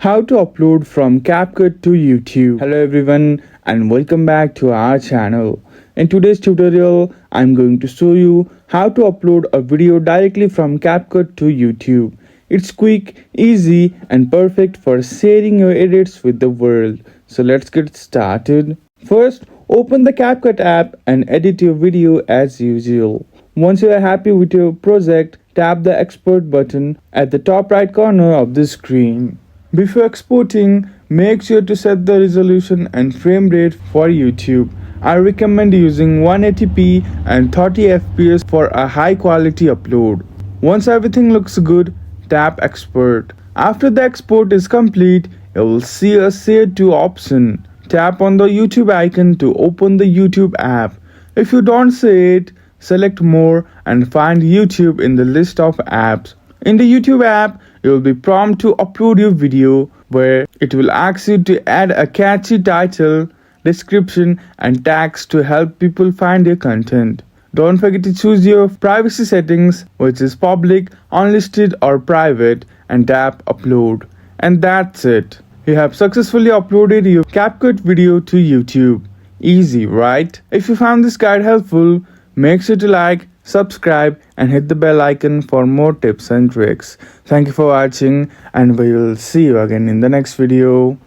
How to upload from CapCut to YouTube. Hello everyone and welcome back to our channel. In today's tutorial, I'm going to show you how to upload a video directly from CapCut to YouTube. It's quick, easy and perfect for sharing your edits with the world. So let's get started. First, open the CapCut app and edit your video as usual. Once you are happy with your project, tap the export button at the top right corner of the screen. Before exporting, make sure to set the resolution and frame rate for YouTube. I recommend using 180p and 30 fps for a high quality upload. Once everything looks good, tap export. After the export is complete, you will see a Save To option. Tap on the YouTube icon to open the YouTube app. If you don't see it, select More and find YouTube in the list of apps. In the YouTube app, you will be prompted to upload your video, where it will ask you to add a catchy title, description and tags to help people find your content. Don't forget to choose your privacy settings, which is public, unlisted or private, and tap upload. And that's it. You have successfully uploaded your CapCut video to YouTube. Easy, right? If you found this guide helpful, make sure to like, subscribe and hit the bell icon for more tips and tricks. Thank you for watching and we will see you again in the next video.